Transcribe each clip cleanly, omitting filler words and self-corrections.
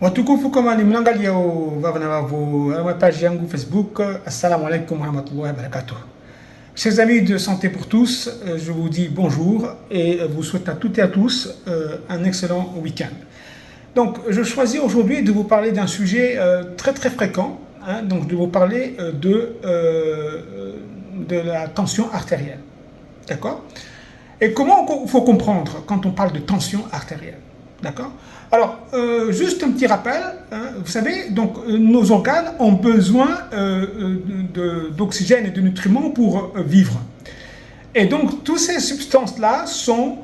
Watukufu kama ni mnaangalia ma page yangu Facebook. Assalamu alaikum wa rahmatullahi wa barakatuh. Chers amis de Santé pour tous, je vous dis bonjour et vous souhaite à toutes et à tous un excellent week-end. Donc je choisis aujourd'hui de vous parler d'un sujet très fréquent, donc de vous parler de la tension artérielle. D'accord? Et comment il faut comprendre quand on parle de tension artérielle? D'accord? Alors, juste un petit rappel, vous savez, donc nos organes ont besoin d'oxygène et de nutriments pour vivre. Et donc, toutes ces substances-là sont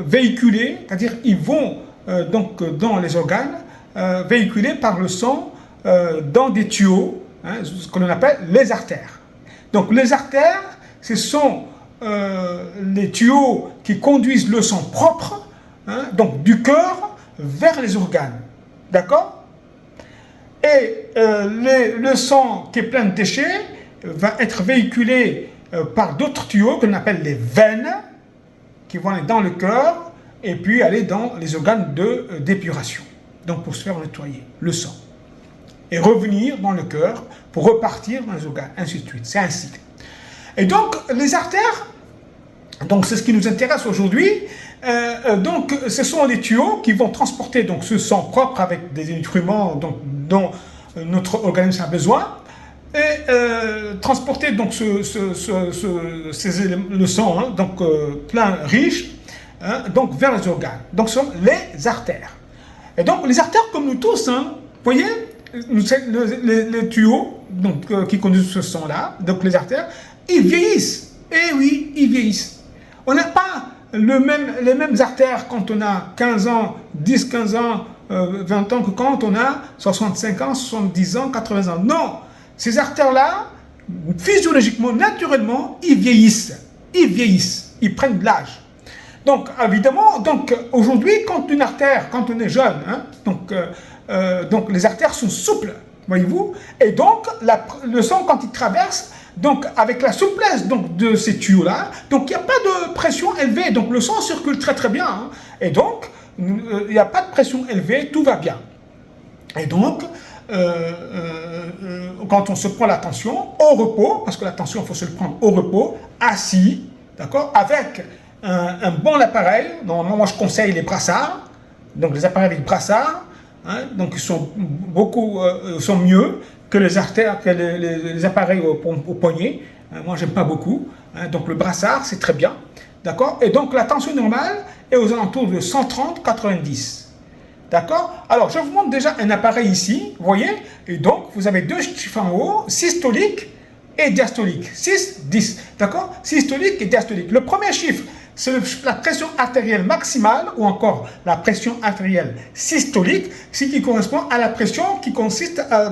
véhiculées, c'est-à-dire ils vont donc dans les organes, véhiculés par le sang dans des tuyaux, ce que l'on appelle les artères. Donc, les artères, ce sont les tuyaux qui conduisent le sang propre, donc du cœur vers les organes, d'accord? Et le sang qui est plein de déchets va être véhiculé par d'autres tuyaux qu'on appelle les veines, qui vont aller dans le cœur et puis aller dans les organes d'épuration, donc pour se faire nettoyer le sang, et revenir dans le cœur pour repartir dans les organes, ainsi de suite, c'est un cycle. Et donc les artères, donc c'est ce qui nous intéresse aujourd'hui. Donc, ce sont les tuyaux qui vont transporter donc ce sang propre avec des nutriments dont notre organisme a besoin, et transporter donc le sang donc plein riche, donc vers les organes. Donc, ce sont les artères. Et donc, les artères, comme nous tous, vous voyez, les tuyaux donc qui conduisent ce sang-là, donc les artères, ils vieillissent. Eh oui, ils vieillissent. On n'a pas les mêmes artères quand on a 15 ans, 10, 15 ans, 20 ans que quand on a 65 ans, 70 ans, 80 ans. Non, ces artères-là, physiologiquement, naturellement, ils vieillissent. Ils vieillissent, ils prennent de l'âge. Donc, évidemment, aujourd'hui, quand une artère, quand on est jeune, donc les artères sont souples, voyez-vous, et donc le sang, quand il traverse, donc avec la souplesse donc, de ces tuyaux-là, donc il n'y a pas de pression élevée, donc le sang circule très bien, et donc il n'y a pas de pression élevée, tout va bien. Et donc, quand on se prend la tension au repos, parce que la tension, il faut se le prendre au repos, assis, d'accord, avec un bon appareil. Normalement, moi je conseille les brassards, donc les appareils avec brassards, donc ils sont sont mieux que les artères, que les appareils au poignet. Moi, j'aime pas beaucoup. Donc, le brassard, c'est très bien. D'accord? Et donc, la tension normale est aux alentours de 130-90. D'accord? Alors, je vous montre déjà un appareil ici. Vous voyez? Et donc, vous avez deux chiffres en haut, systolique et diastolique. 6, 10. D'accord? Systolique et diastolique. Le premier chiffre, c'est la pression artérielle maximale ou encore la pression artérielle systolique, ce qui correspond à la pression qui consiste à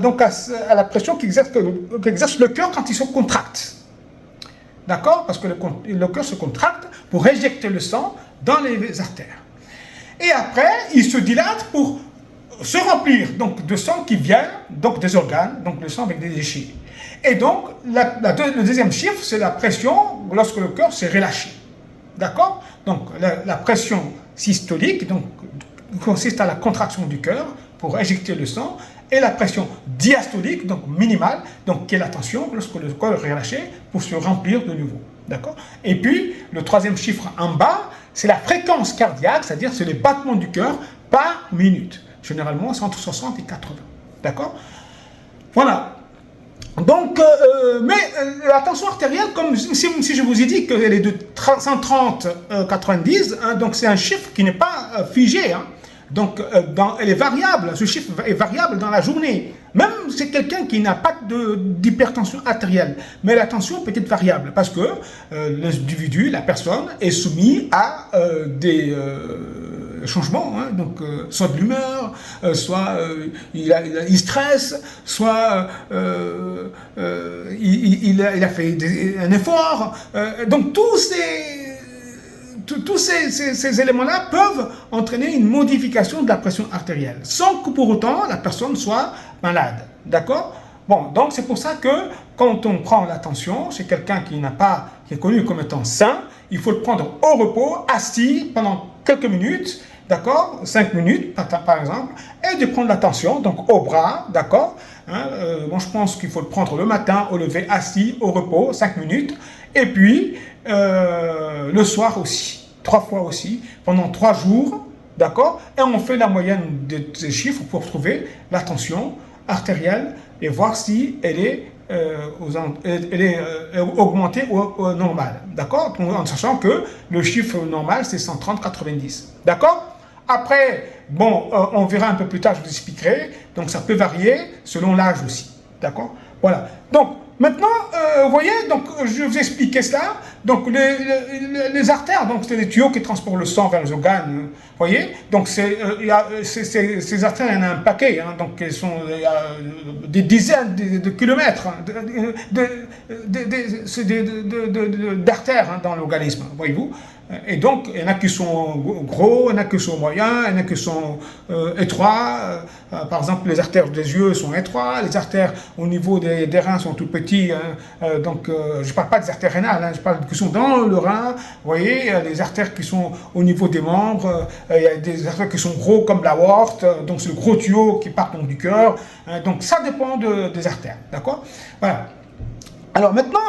la pression qu'exerce le cœur quand il se contracte. D'accord? Parce que le cœur se contracte pour éjecter le sang dans les artères. Et après, il se dilate pour se remplir donc, de sang qui vient donc, des organes, donc le sang avec des déchets. Et donc, le deuxième chiffre, c'est la pression lorsque le cœur s'est relâché. D'accord? Donc, la pression systolique donc, consiste à la contraction du cœur pour éjecter le sang, et la pression diastolique, donc minimale, donc qui est la tension lorsque le cœur est relâché pour se remplir de nouveau. D'accord? Et puis, le troisième chiffre en bas, c'est la fréquence cardiaque, c'est-à-dire c'est les battements du cœur par minute. Généralement, c'est entre 60 et 80. D'accord? Voilà. Donc, la tension artérielle, comme si je vous ai dit qu'elle est de 130-90, donc c'est un chiffre qui n'est pas figé. Donc, elle est variable, ce chiffre est variable dans la journée. Même c'est quelqu'un qui n'a pas d'hypertension artérielle, mais la tension peut être variable parce que l'individu, la personne, est soumis à des changements, donc soit de l'humeur, soit il stresse, soit il a fait un effort. Donc tous ces éléments-là peuvent entraîner une modification de la pression artérielle, sans que pour autant la personne soit malade. D'accord? Bon, donc c'est pour ça que quand on prend la tension chez quelqu'un qui est connu comme étant sain, il faut le prendre au repos, assis pendant quelques minutes, d'accord, 5 minutes par exemple, conseille de prendre la tension, donc au bras, d'accord. Moi, je pense qu'il faut le prendre le matin, au lever, assis, au repos, 5 minutes. Et puis, le soir aussi, 3 fois aussi, pendant 3 jours, d'accord. Et on fait la moyenne des chiffres pour trouver la tension artérielle et voir si elle est, augmentée ou normale, d'accord. En sachant que le chiffre normal, c'est 130/90, d'accord. Après, bon, on verra un peu plus tard, je vous expliquerai. Donc, ça peut varier selon l'âge aussi. D'accord. Voilà. Donc, maintenant, vous voyez, donc, je vous expliquais cela. Donc, les artères, donc, c'est les tuyaux qui transportent le sang vers les organes. Vous voyez. Donc, ces artères, il y en a un paquet. Hein, donc, elles sont des dizaines de kilomètres d'artères dans l'organisme. Voyez-vous. Et donc, il y en a qui sont gros, il y en a qui sont moyens, il y en a qui sont étroits. Par exemple, les artères des yeux sont étroites, les artères au niveau des reins sont tout petits. Donc, je ne parle pas des artères rénales, je parle qui sont dans le rein. Vous voyez, les artères qui sont au niveau des membres. Il y a des artères qui sont gros comme l'aorte. Donc, c'est le gros tuyau qui part donc, du cœur. Donc, ça dépend des artères. D'accord. Voilà. Alors maintenant,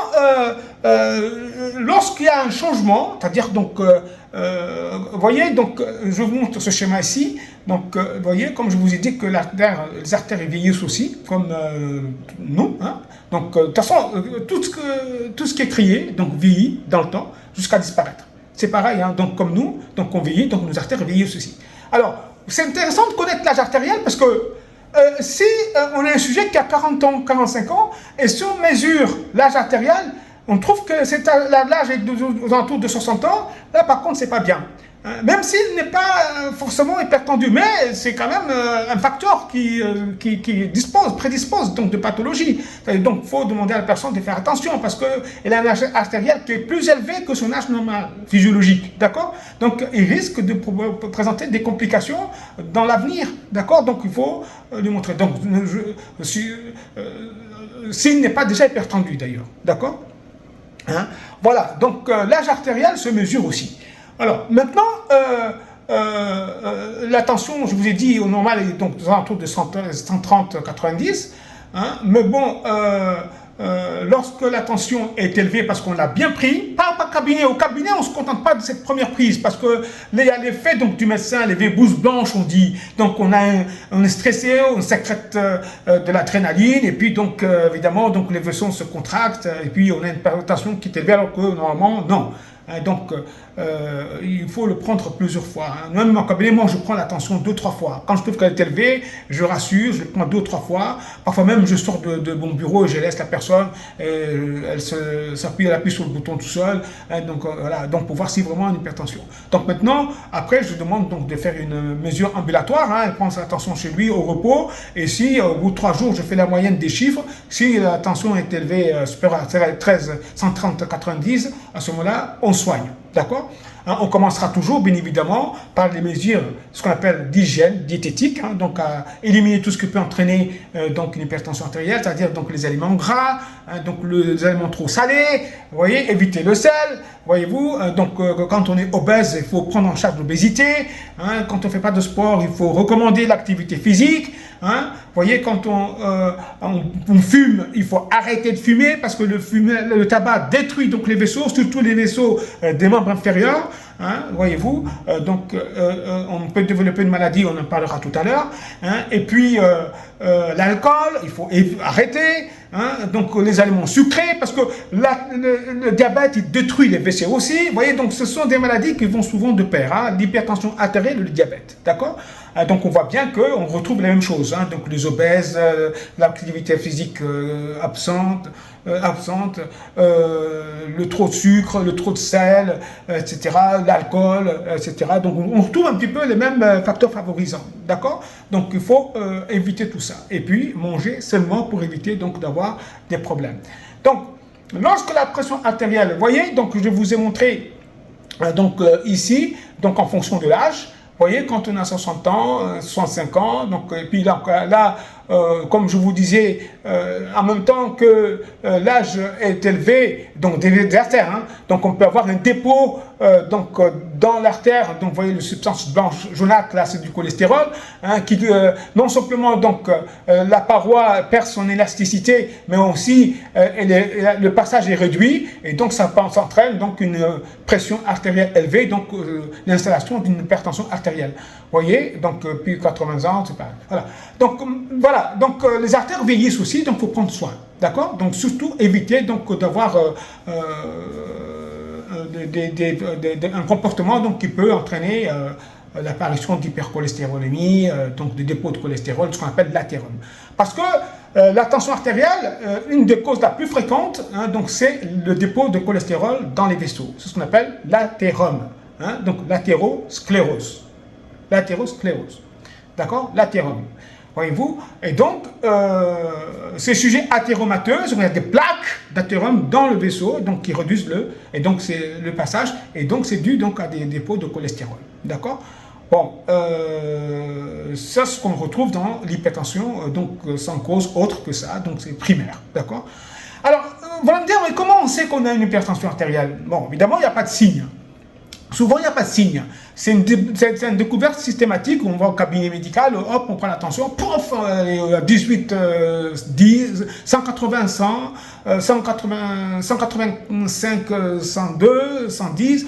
lorsqu'il y a un changement, c'est-à-dire donc, vous voyez, donc, je vous montre ce schéma ici. Donc, vous voyez, comme je vous ai dit que les artères vieillissent aussi, comme nous. Hein. Donc, de toute façon, tout ce qui est créé, donc vieillit dans le temps jusqu'à disparaître. C'est pareil, hein, donc comme nous, donc on vieillit, donc nos artères vieillissent aussi. Alors, c'est intéressant de connaître l'âge artériel parce que si on a un sujet qui a 40 ans, 45 ans, et si on mesure l'âge artériel, on trouve que l'âge est aux alentours de 60 ans, là par contre c'est pas bien. Même s'il n'est pas forcément hypertendu, mais c'est quand même un facteur qui prédispose donc de pathologie. Donc il faut demander à la personne de faire attention parce qu'elle a un âge artériel qui est plus élevé que son âge normal, physiologique, d'accord. Donc il risque de présenter des complications dans l'avenir, d'accord. Donc il faut lui montrer. Donc s'il n'est pas déjà hypertendu d'ailleurs, d'accord. Hein? Voilà, donc l'âge artériel se mesure aussi. Alors, maintenant, la tension, je vous ai dit, au normal, est donc aux alentours de 130/90. Hein, mais bon, lorsque la tension est élevée parce qu'on l'a bien pris, pas au cabinet. Au cabinet, on ne se contente pas de cette première prise parce que il y a l'effet du médecin, les bouses blanches, on dit. Donc, on est stressé, on sécrète de l'adrénaline et puis, donc, évidemment, donc, les vaisseaux se contractent et puis on a une tension qui est élevée alors que normalement, non. Donc, il faut le prendre plusieurs fois. Hein. Même en cabinet, moi, je prends la tension 2-3 fois. Quand je trouve qu'elle est élevée, je rassure, je le prends 2-3 fois. Parfois même, je sors de mon bureau et je laisse la personne, elle appuie sur le bouton tout seul. Hein, donc, voilà, donc pour voir si vraiment une hypertension. Donc maintenant, après, je demande donc de faire une mesure ambulatoire. Hein, elle prend sa tension chez lui au repos. Et si, au bout de 3 jours, je fais la moyenne des chiffres, si la tension est élevée supérieure à 130/90, à ce moment-là, on soigne. D'accord. Hein, on commencera toujours, bien évidemment, par les mesures, ce qu'on appelle d'hygiène diététique, hein, donc à éliminer tout ce qui peut entraîner donc une hypertension artérielle, c'est-à-dire donc les aliments gras, hein, donc les aliments trop salés, vous voyez, éviter le sel, voyez-vous, donc quand on est obèse, il faut prendre en charge l'obésité, hein, quand on ne fait pas de sport, il faut recommander l'activité physique, hein, vous voyez, quand on fume, il faut arrêter de fumer parce que le tabac détruit donc les vaisseaux, surtout les vaisseaux des membres inférieurs. Hein, voyez-vous, donc on peut développer une maladie, on en parlera tout à l'heure. Hein, et puis l'alcool, il faut arrêter. Hein, donc les aliments sucrés, parce que le diabète, il détruit les WC aussi. Vous voyez, donc ce sont des maladies qui vont souvent de pair, hein, l'hypertension artérielle et le diabète. D'accord. Donc on voit bien qu'on retrouve les mêmes choses. Hein, donc les obèses, l'activité physique absente, le trop de sucre, le trop de sel, etc., l'alcool, etc. Donc on retrouve un petit peu les mêmes facteurs favorisants, d'accord. Donc il faut éviter tout ça. Et puis manger seulement pour éviter donc d'avoir des problèmes. Donc lorsque la pression artérielle, vous voyez, donc je vous ai montré donc ici, donc en fonction de l'âge. Vous voyez, quand on a 60 ans, 65 ans, donc, et puis là comme je vous disais, en même temps que l'âge est élevé, donc des artères, hein, donc on peut avoir un dépôt dans l'artère, donc vous voyez, la substance blanche jaunâtre, là c'est du cholestérol, hein, qui non simplement la paroi perd son élasticité, mais aussi le passage est réduit, et donc ça entraîne donc une pression artérielle élevée, donc l'installation d'une hypertension artérielle. Vous voyez, donc depuis 80 ans, c'est pas voilà. Donc voilà, donc les artères vieillissent aussi, donc il faut prendre soin, d'accord. Donc surtout éviter donc d'avoir un comportement donc qui peut entraîner l'apparition d'hypercholestérolémie, donc de dépôt de cholestérol, ce qu'on appelle l'athérome. Parce que la tension artérielle, une des causes la plus fréquentes, hein, donc c'est le dépôt de cholestérol dans les vaisseaux. C'est ce qu'on appelle l'athérome, hein, donc l'athérosclérose. L'athérosclérose, d'accord, l'athérome. Voyez-vous, et donc ces sujets athéromateux, il y a des plaques d'athérome dans le vaisseau, donc qui réduisent et donc c'est le passage, et donc c'est dû donc à des dépôts de cholestérol, d'accord. Bon, ça, ce qu'on retrouve dans l'hypertension, donc sans cause autre que ça, donc c'est primaire, d'accord. Alors, vous allez me dire, mais comment on sait qu'on a une hypertension artérielle? Bon, évidemment, il n'y a pas de signe. Souvent, il n'y a pas de signe. C'est une découverte systématique où on va au cabinet médical, hop, on prend la tension, pouf, 18, 10, 180, 100, 185, 102, 110,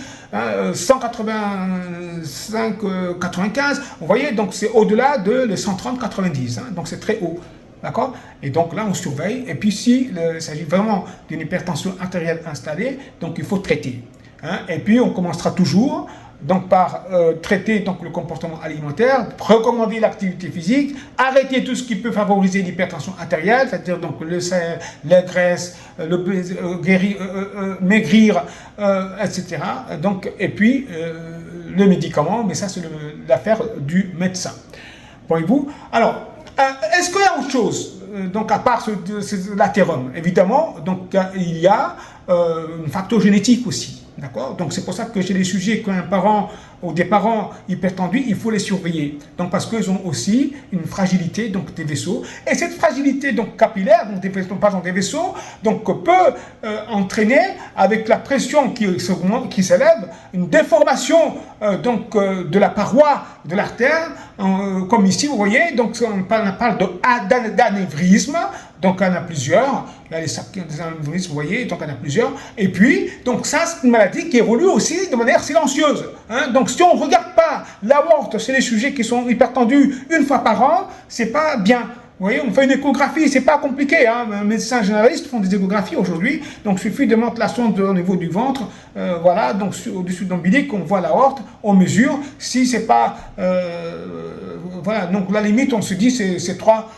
185, 95. Vous voyez, donc c'est au-delà de les 130, 90. Hein, donc c'est très haut. D'accord? Et donc là, on surveille. Et puis, s'il s'agit vraiment d'une hypertension artérielle installée, donc il faut traiter. Hein, et puis on commencera toujours donc par traiter donc le comportement alimentaire, recommander l'activité physique, arrêter tout ce qui peut favoriser l'hypertension artérielle, c'est-à-dire donc le sel, les graisses, maigrir, etc. Donc, et puis le médicament, mais ça c'est l'affaire du médecin. Voyez-vous? Alors, est-ce qu'il y a autre chose donc à part l'athérome? Évidemment, donc il y a un facteur génétique aussi. D'accord? Donc c'est pour ça que chez les sujets qui ont un parent ou des parents hypertendus, il faut les surveiller. Donc parce qu'ils ont aussi une fragilité donc des vaisseaux. Et cette fragilité donc capillaire, donc des vaisseaux, pas des vaisseaux, donc peut entraîner avec la pression qui s'élève une déformation de la paroi de l'artère, comme ici vous voyez. Donc on parle d'anévrisme. Donc, il y en a plusieurs. Il y a les anévrismes, vous voyez, donc il y en a plusieurs. Et puis, donc ça, c'est une maladie qui évolue aussi de manière silencieuse. Hein. Donc, si on ne regarde pas l'aorte chez les sujets qui sont hypertendus une fois par an, c'est pas bien. Vous voyez, on fait une échographie, c'est pas compliqué. Hein. Les médecins généralistes font des échographies aujourd'hui. Donc, il suffit de mettre la sonde au niveau du ventre. Voilà, donc au-dessus de l'ombilic, on voit l'aorte, on mesure. Si c'est pas. Voilà, donc la limite, on se dit, c'est 3.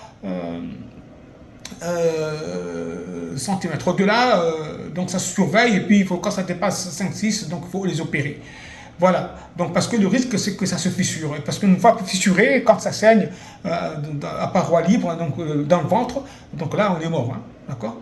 Centimètres. Au-delà, donc ça se surveille, et puis il faut, quand ça dépasse 5-6, donc il faut les opérer. Voilà, donc parce que le risque c'est que ça se fissure, et parce qu'une fois fissuré, quand ça saigne à paroi libre, donc dans le ventre, donc là on est mort, hein, d'accord.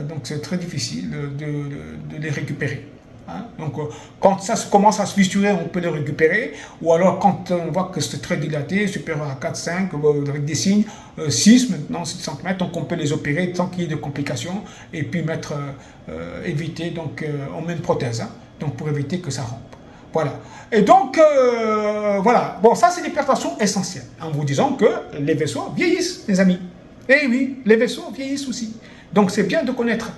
Donc c'est très difficile de les récupérer. Hein? Donc, quand ça commence à se fissurer, on peut les récupérer, ou alors quand on voit que c'est très dilaté, supérieur à 4-5, avec des signes, 6 maintenant, 6 cm, donc on peut les opérer sans qu'il y ait de complications, et puis éviter, donc on met une prothèse, hein, donc pour éviter que ça rompe. Voilà. Et donc, voilà. Bon, ça c'est l'hypertension essentielle, en vous disant que les vaisseaux vieillissent, les amis. Et oui, les vaisseaux vieillissent aussi. Donc c'est bien de connaître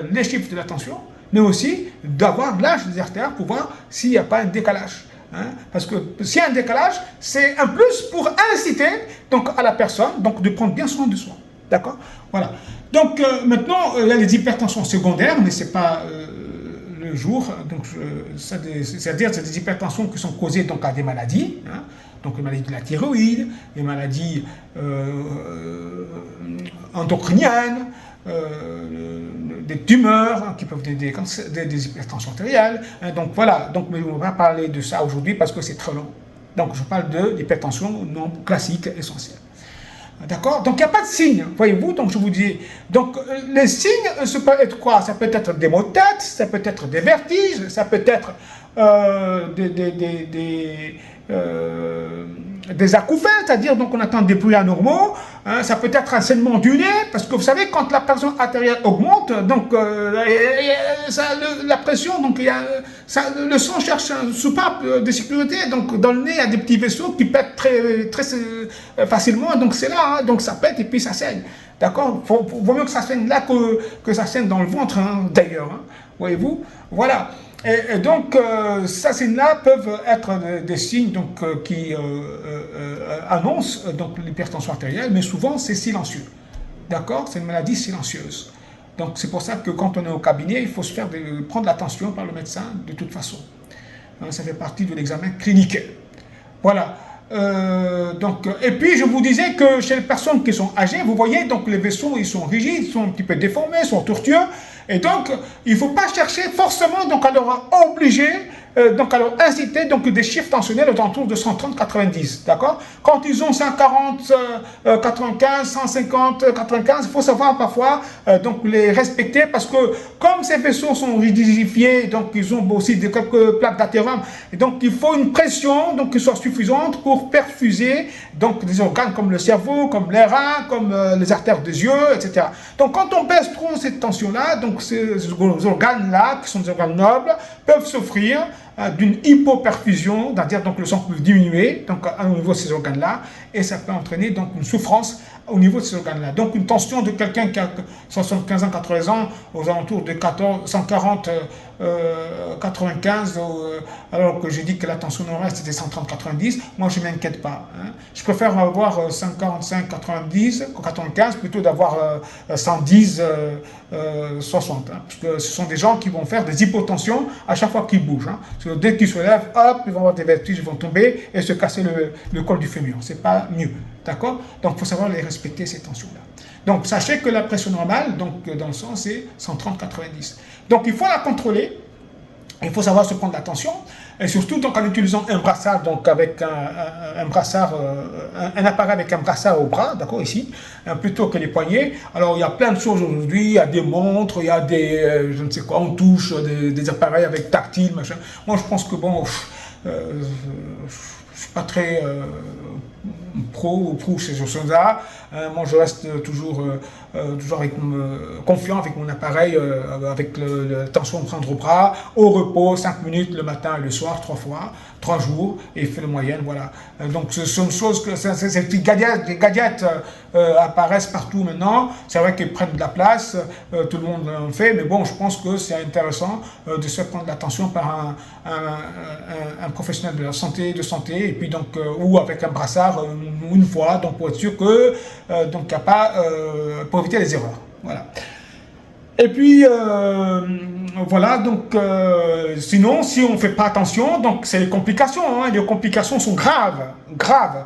les chiffres de la tension, mais aussi d'avoir l'âge des artères pour voir s'il n'y a pas un décalage. Hein? Parce que s'il y a un décalage, c'est un plus pour inciter donc, à la personne donc, de prendre bien soin de soi. D'accord? Voilà. Donc maintenant, il y a les hypertensions secondaires, mais ce n'est pas le jour. Donc, c'est-à-dire c'est des hypertensions qui sont causées donc, à des maladies. Hein? Donc les maladies de la thyroïde, les maladies endocriniennes, des tumeurs hein, qui peuvent des hypertensions artérielles. Hein, donc voilà, donc, mais on va parler de ça aujourd'hui parce que c'est très long. Donc je parle de l'hypertension non classique essentielle. D'accord? Donc il n'y a pas de signe, voyez-vous, donc je vous dis. Donc les signes, ça peut être quoi? Ça peut être des maux de tête, ça peut être des vertiges, ça peut être des acouphènes, c'est-à-dire donc on entend des bruits anormaux, hein, ça peut être un saignement du nez, parce que vous savez, quand la pression artérielle augmente, donc la pression, donc le sang cherche une soupape de sécurité, donc dans le nez, il y a des petits vaisseaux qui pètent très facilement, donc c'est là, hein, donc ça pète et puis ça saigne. D'accord. Vaut mieux que ça saigne là que ça saigne dans le ventre, hein, d'ailleurs. Hein, voyez-vous. Voilà. Et donc, ces signes-là peuvent être des signes donc, qui annoncent donc, l'hypertension artérielle, mais souvent c'est silencieux. D'accord. C'est une maladie silencieuse. Donc, c'est pour ça que quand on est au cabinet, il faut se faire prendre l'attention par le médecin de toute façon. Hein, ça fait partie de l'examen clinique. Voilà. Et puis je vous disais que chez les personnes qui sont âgées, vous voyez, donc les vaisseaux ils sont rigides, ils sont un petit peu déformés, sont tortueux, et donc il ne faut pas chercher forcément donc à leur obliger, donc à leur inciter donc des chiffres tensionnels aux alentours de 130-90, d'accord. Quand ils ont 140, 95, 150, 95, il faut savoir parfois donc les respecter parce que comme ces vaisseaux sont rigidifiés, donc ils ont aussi quelques plaques d'athérome, et donc il faut une pression donc qui soit suffisante pour perfuser donc des organes comme le cerveau, comme les reins, comme les artères des yeux, etc. Donc quand on baisse trop cette tension-là, donc ces organes-là, qui sont des organes nobles, peuvent souffrir d'une hypoperfusion, c'est-à-dire donc le sang peut diminuer donc, au niveau de ces organes-là, et ça peut entraîner donc une souffrance au niveau de ces organes-là. Donc une tension de quelqu'un qui a 75 ans, 80 ans, aux alentours de 140, 95, alors que j'ai dit que la tension normale c'était 130, 90, moi je ne m'inquiète pas. Hein. Je préfère avoir 145, 90, 95 plutôt d'avoir 110, 60. Hein, parce que ce sont des gens qui vont faire des hypotensions à chaque fois qu'ils bougent. Hein. Dès qu'ils se lèvent, hop, ils vont avoir des vertiges, ils vont tomber et se casser le col du fémur. C'est pas mieux. D'accord. Donc il faut savoir les respecter, ces tensions-là. Donc sachez que la pression normale, donc dans le sang, c'est 130-90. Donc il faut la contrôler, il faut savoir se prendre l'attention, et surtout donc en utilisant un brassard, donc avec un brassard, un appareil avec un brassard au bras, d'accord, ici, plutôt que les poignets. Alors il y a plein de choses aujourd'hui, il y a des montres, il y a des, je ne sais quoi, on touche, des appareils avec tactile, machin. Moi je pense que bon, je suis pas très pro ces choses-là. Moi, je reste toujours avec confiant avec mon appareil, avec la tension de prendre au bras, au repos, 5 minutes le matin et le soir, 3 fois, 3 jours, et fait le moyenne, voilà. Donc, ce sont des choses que ces petits gadgets apparaissent partout maintenant. C'est vrai qu'ils prennent de la place, tout le monde en fait, mais bon, je pense que c'est intéressant de se prendre l'attention par un professionnel de la santé, et puis donc, ou avec un brassard une fois, donc pour être sûr que donc il n'y a pas pour éviter les erreurs. Voilà. Et puis voilà, donc sinon si on ne fait pas attention, donc c'est les complications. Hein, les complications sont graves,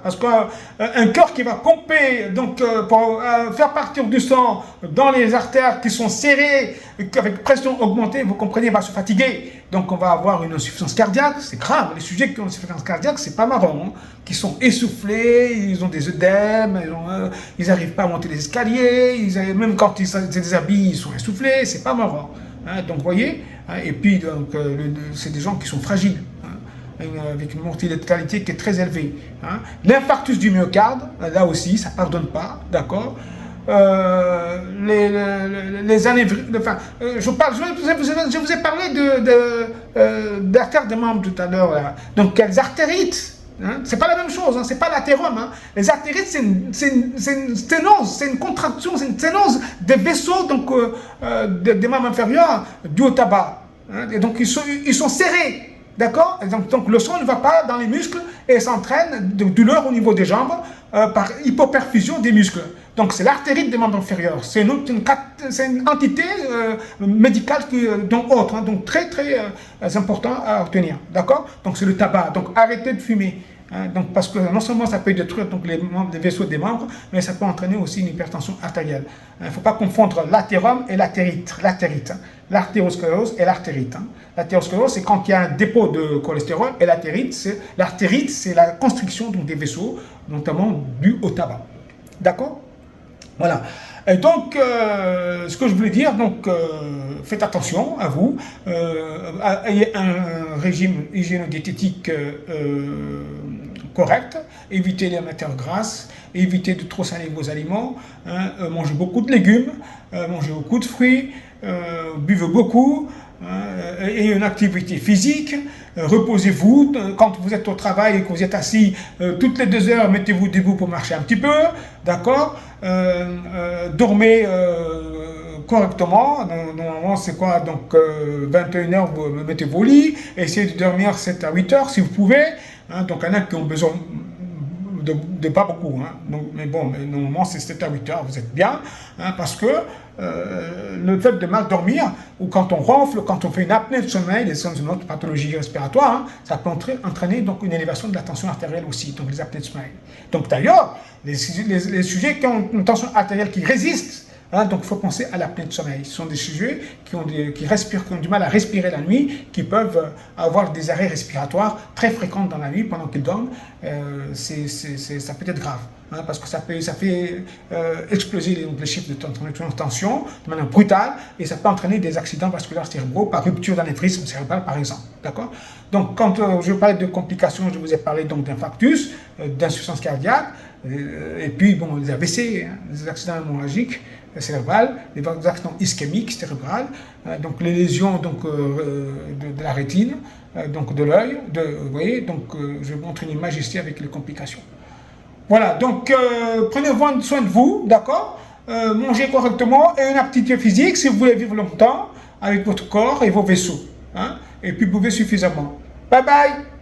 parce qu'un cœur qui va pomper, donc pour faire partir du sang dans les artères qui sont serrées, avec pression augmentée, vous comprenez, va se fatiguer. Donc on va avoir une insuffisance cardiaque, c'est grave. Les sujets qui ont une insuffisance cardiaque, c'est pas marrant, hein, qui sont essoufflés, ils ont des œdèmes, ils n'arrivent pas à monter les escaliers, même quand ils se déshabillent, ils sont essoufflés, c'est pas marrant. Hein, donc vous voyez, hein, et puis donc c'est des gens qui sont fragiles, hein, avec une mortalité qui est très élevée. Hein. L'infarctus du myocarde, là aussi, ça ne pardonne pas, d'accord. Les anévrismes, enfin, je vous ai parlé d'artères des membres tout à l'heure. Donc, les artérites, hein, c'est pas la même chose, hein, c'est pas l'athérome. Hein. Les artérites, c'est une sténose, c'est une contraction, c'est une sténose des vaisseaux donc, des membres inférieurs dû au tabac. Hein, et donc, ils sont serrés. D'accord. Donc le sang ne va pas dans les muscles et s'entraîne de douleur au niveau des jambes par hypoperfusion des muscles. Donc c'est l'artérite des membres inférieurs. C'est une entité médicale donc autre, hein, donc très important à retenir. D'accord. Donc c'est le tabac. Donc arrêtez de fumer. Hein, donc parce que non seulement ça peut détruire donc, les vaisseaux des membres, mais ça peut entraîner aussi une hypertension artérielle. Il ne faut pas confondre l'athérome et l'artérite. Hein. L'artérosclérose et l'artérite. Hein. L'athérosclérose, c'est quand il y a un dépôt de cholestérol, et l'artérite, c'est la constriction donc, des vaisseaux, notamment dû au tabac. D'accord. Voilà. Et donc, ce que je voulais dire, donc, faites attention à vous, ayez un régime hygiéno-diététique correcte, évitez les matières grasses, évitez de trop saler vos aliments, hein, mangez beaucoup de légumes, mangez beaucoup de fruits, buvez beaucoup, ayez une activité physique, reposez-vous. Quand vous êtes au travail et que vous êtes assis, toutes les 2 heures, mettez-vous debout pour marcher un petit peu, d'accord, dormez correctement. Normalement, c'est quoi? Donc, 21 heures, vous mettez vos lits, essayez de dormir 7 à 8 heures si vous pouvez. Hein, donc, il y en a qui ont besoin de pas beaucoup. Hein. Donc, mais bon, mais normalement, c'est 7 à 8 heures, vous êtes bien. Hein, parce que le fait de mal dormir, ou quand on ronfle, quand on fait une apnée de sommeil, c'est une autre pathologie respiratoire, hein, ça peut entraîner donc, une élévation de la tension artérielle aussi, donc les apnées de sommeil. Donc, d'ailleurs, les sujets qui ont une tension artérielle qui résiste, hein, donc il faut penser à l'apnée de sommeil. Ce sont des sujets qui ont du mal à respirer la nuit, qui peuvent avoir des arrêts respiratoires très fréquents dans la nuit pendant qu'ils dorment. Ça peut être grave, hein, parce que ça fait exploser les chiffres de tension de manière brutale, et ça peut entraîner des accidents vasculaires cérébraux par rupture d'anévrisme cérébral par exemple. D'accord? Donc quand je parlais de complications, je vous ai parlé donc d'infarctus, d'insuffisance cardiaque, et puis bon, les AVC, hein, les accidents hémorragiques cérébrales, les accidents ischémiques cérébrales, donc les lésions donc, de la rétine, donc de l'œil, vous voyez, donc je vous montre une image ici avec les complications. Voilà, donc prenez soin de vous, d'accord, mangez correctement et une activité physique si vous voulez vivre longtemps avec votre corps et vos vaisseaux, hein, et puis buvez suffisamment. Bye bye.